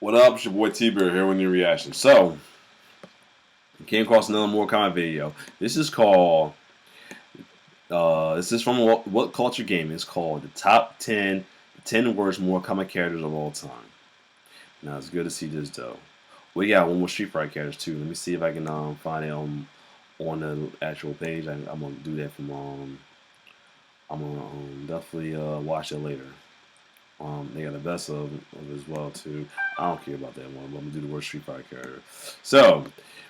What up? It's your boy T-Bear here with your reaction. So, I came across another Mortal Kombat video. This is called, this is from What Culture Gaming. It's called the top 10 worst Mortal Kombat characters of all time. Now, it's good to see this, though. We got one more Street Fighter characters, too. Let me see if I can find it on the actual page. I'm going to do that from, I'm going to definitely watch it later. They got the best of it as well too. I don't care about that one, but I'm gonna do the worst Street Fighter character. So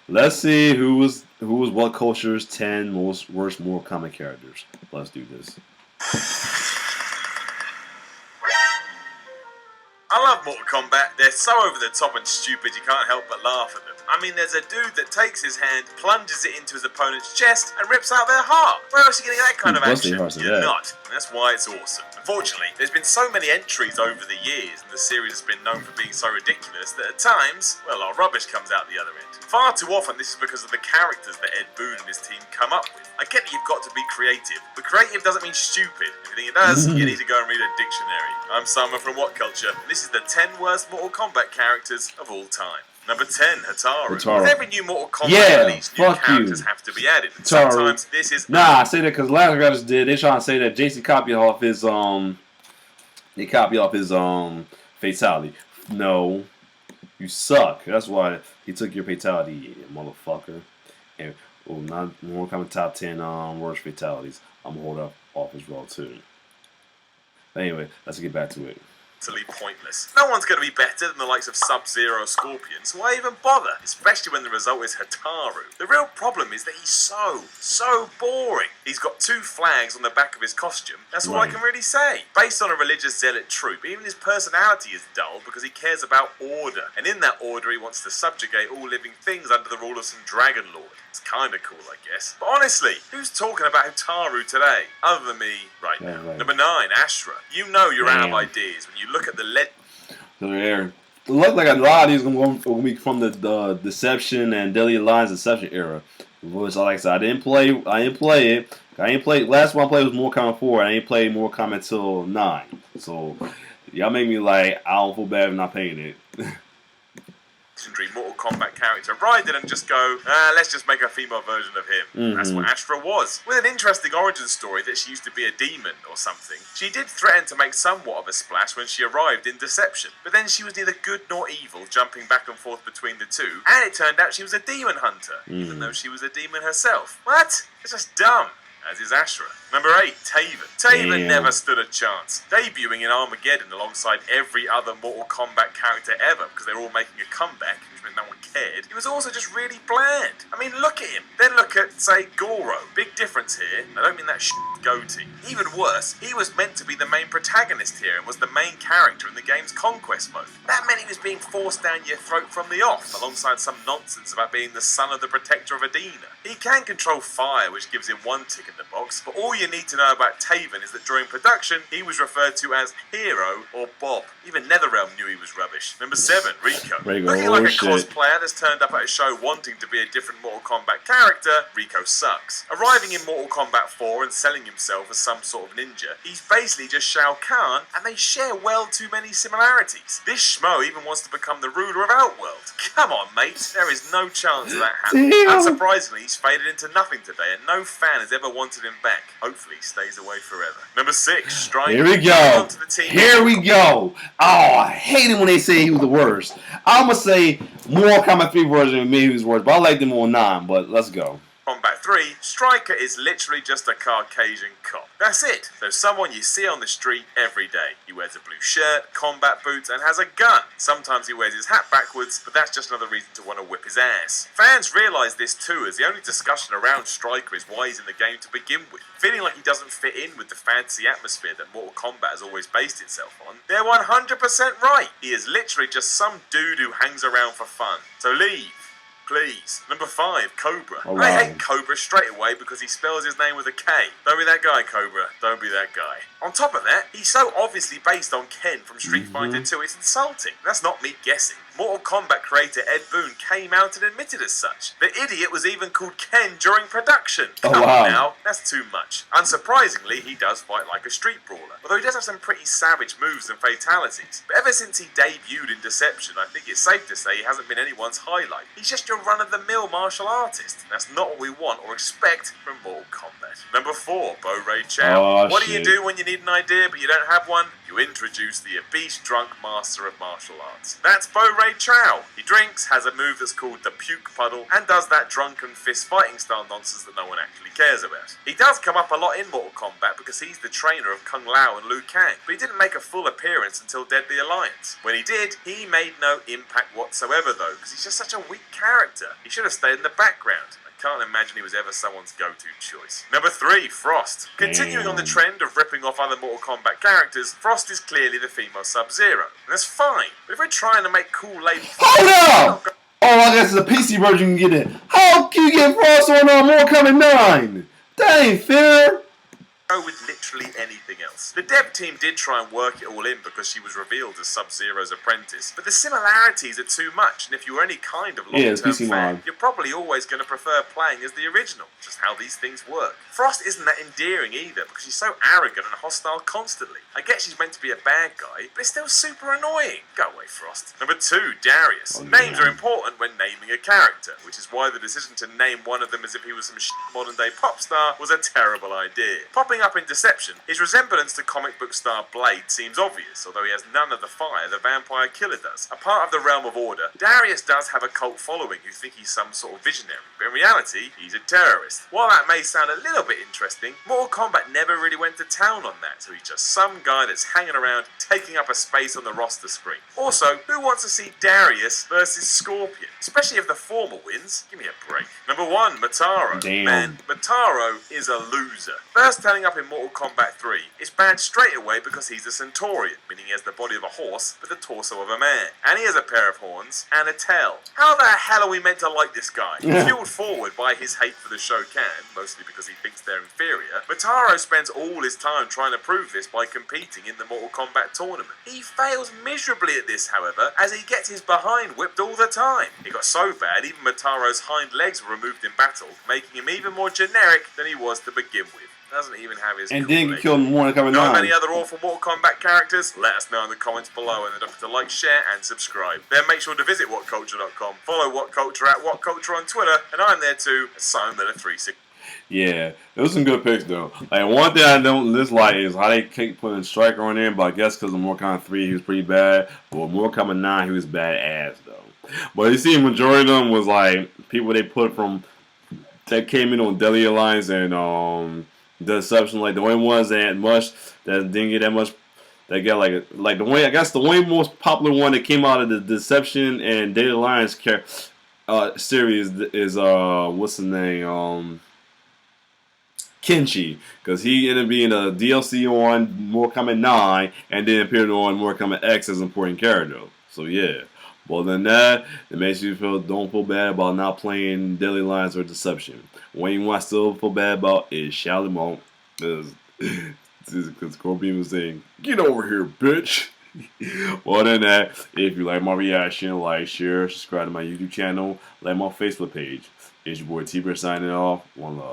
let's see who was What Culture's 10 worst Mortal Kombat characters. Let's do this. I love Mortal Kombat. They're so over the top and stupid you can't help but laugh at them. I mean, there's a dude that takes his hand, plunges it into his opponent's chest, and rips out their heart. Where else are you getting that kind of action? You're not. And that's why it's awesome. Unfortunately, there's been so many entries over the years, and the series has been known for being so ridiculous that at times, well, our rubbish comes out the other end. Far too often, this is because of the characters that Ed Boon and his team come up with. I get that you've got to be creative, but creative doesn't mean stupid. If you think it does, you need to go and read a dictionary. I'm Summer from What Culture, and this is the 10 worst Mortal Kombat characters of all time. Number 10, Hataru. With every new Mortal Kombat release, new characters have to be added. And sometimes this is... Nah, I say that because last guy just did. They trying to say that JC copied off his They copied off his fatality. No, you suck. That's why he took your fatality, you motherfucker. And well, not more coming top 10 worst fatalities. I'm gonna hold up off as well too. But anyway, let's get back to it. Pointless. No one's going to be better than the likes of Sub-Zero or Scorpion, so why even bother? Especially when the result is Hataru. The real problem is that he's so boring. He's got 2 flags on the back of his costume. That's all I can really say. Based on a religious zealot troop, even his personality is dull because he cares about order. And in that order, he wants to subjugate all living things under the rule of some dragon lord. It's kind of cool, I guess. But honestly, who's talking about Hataru today? Other than me right now. Number 9, Ashra. You know you're out of ideas when you look at the lead. It looks like a lot of these are going to be from the Deception and Deadly Alliance Deception era. Which, like I said, I didn't play it. Last one I played was Mortal Kombat 4. I ain't played Mortal Kombat till 9. So y'all make me like I don't feel bad for not paying it. Mortal Kombat character Raiden didn't just go, let's just make a female version of him. That's what Ashra was. With an interesting origin story that she used to be a demon or something. She did threaten to make somewhat of a splash when she arrived in Deception, but then she was neither good nor evil, jumping back and forth between the two, and it turned out she was a demon hunter, even though she was a demon herself. What? It's just dumb. As is Ashra. Number 8, Taven. Taven never stood a chance. Debuting in Armageddon alongside every other Mortal Kombat character ever because they were all making a comeback, which meant no one cared. He was also just really bland. I mean, look at him. Then look at, say, Goro. Big difference here. I don't mean that goatee. Even worse, he was meant to be the main protagonist here and was the main character in the game's conquest mode. That meant he was being forced down your throat from the off, alongside some nonsense about being the son of the protector of Adina. He can control fire, which gives him 1 tick in the box, but all you need to know about Taven is that during production, he was referred to as Hero or Bob. Even NetherRealm knew he was rubbish. Number 7, Rico. Looking like a cosplayer that's turned up at a show wanting to be a different Mortal Kombat character, Rico sucks. Arriving in Mortal Kombat 4 and selling himself as some sort of ninja, he's basically just Shao Kahn, and they share well too many similarities. This schmo even wants to become the ruler of Outworld. Come on, mate. There is no chance of that happening. Unsurprisingly, he's faded into nothing today, and no fan has ever wanted him back. Hopefully, he stays away forever. Number 6, Striker. Here we go. Here we go. Oh, I hate it when they say he was the worst. I'm going to say Mortal Kombat 3 version of me he was worst, but I like them on 9, but let's go. Kombat 3, Striker is literally just a Caucasian cop. That's it. So someone you see on the street every day. He wears a blue shirt, combat boots, and has a gun. Sometimes he wears his hat backwards, but that's just another reason to want to whip his ass. Fans realise this too, as the only discussion around Striker is why he's in the game to begin with. Feeling like he doesn't fit in with the fantasy atmosphere that Mortal Kombat has always based itself on, they're 100% right. He is literally just some dude who hangs around for fun. So leave. Please. Number 5, Cobra. I hate Cobra straight away because he spells his name with a K. Don't be that guy, Cobra. Don't be that guy. On top of that, he's so obviously based on Ken from Street Fighter 2, it's insulting. That's not me guessing. Mortal Kombat creator Ed Boon came out and admitted as such. The idiot was even called Ken during production. Come on now, that's too much. Unsurprisingly, he does fight like a street brawler, although he does have some pretty savage moves and fatalities. But ever since he debuted in Deception, I think it's safe to say he hasn't been anyone's highlight. He's just your run-of-the-mill martial artist. That's not what we want or expect from Mortal Kombat. Number 4, Bo Ray Chow. What do you do when you need an idea but you don't have one? You introduce the obese drunk master of martial arts. That's Bo Ray Chow. He drinks, has a move that's called the puke puddle, and does that drunken fist fighting style nonsense that no one actually cares about. He does come up a lot in Mortal Kombat because he's the trainer of Kung Lao and Liu Kang, but he didn't make a full appearance until Deadly Alliance. When he did, he made no impact whatsoever though, because he's just such a weak character. He should have stayed in the background. Can't imagine he was ever someone's go-to choice. Number 3, Frost. Continuing on the trend of ripping off other Mortal Kombat characters, Frost is clearly the female Sub-Zero. And that's fine, but if we're trying to make cool lady... Hold up! Oh, I guess it's a PC version you can get it. How can you get Frost on Mortal Kombat 9? That ain't fair. With literally anything else. The dev team did try and work it all in because she was revealed as Sub-Zero's apprentice, but the similarities are too much, and if you're any kind of long-term fan, you're probably always going to prefer playing as the original, just how these things work. Frost isn't that endearing either because she's so arrogant and hostile constantly. I get she's meant to be a bad guy, but it's still super annoying. Go away, Frost. Number 2, Darius. Names are important when naming a character, which is why the decision to name one of them as if he was some modern-day pop star was a terrible idea. Popping up in Deception, his resemblance to comic book star Blade seems obvious, although he has none of the fire the vampire killer does. A part of the realm of order, Darius does have a cult following who think he's some sort of visionary, but in reality, he's a terrorist. While that may sound a little bit interesting, Mortal Kombat never really went to town on that, so he's just some guy that's hanging around, taking up a space on the roster screen. Also, who wants to see Darius versus Scorpion? Especially if the former wins. Give me a break. Number 1, Mataro. Damn. Man, Mataro is a loser. First turning up in Mortal Kombat 3, it's banned straight away because he's a Centaurian, meaning he has the body of a horse but the torso of a man. And he has a pair of horns and a tail. How the hell are we meant to like this guy? Fueled forward by his hate for the Shokan, mostly because he thinks they're inferior, Mataro spends all his time trying to prove this by competing in the Mortal Kombat tournament. He fails miserably at this, however, as he gets his behind whipped all the time. It got so bad, even Mataro's hind legs were removed in battle, making him even more generic than he was to begin with. Doesn't even have his and then kill him more coming on. Know any other awful Mortal Kombat characters? Let us know in the comments below, and don't forget to like, share, and subscribe. Then make sure to visit WhatCulture.com. Follow WhatCulture at WhatCulture on Twitter, and I'm there too, SimonMiller360. Yeah, it was some good picks though. Like one thing I don't dislike is how they keep putting Striker on there, but I guess because of Mortal Kombat 3 he was pretty bad. But Mortal Kombat 9 he was badass though. But you see, majority of them was like people they put from that came in on Deadly Alliance and Deception. Like the only ones that didn't get that much. They got like the way I guess the only most popular one that came out of the Deception and Deadly Alliance series is what's the name Kenshi, because he ended up being a DLC on Mortal Kombat 9 and then appeared on Mortal Kombat X as an important character. So yeah. Well, than that, it makes you don't feel bad about not playing Deadly Alliance or Deception. One you want to still feel bad about is Shalimont, because Scorpion was saying, "Get over here, bitch." Well, than that, if you like my reaction, like, share, subscribe to my YouTube channel, like my Facebook page. It's your boy T-Bear signing off. One love.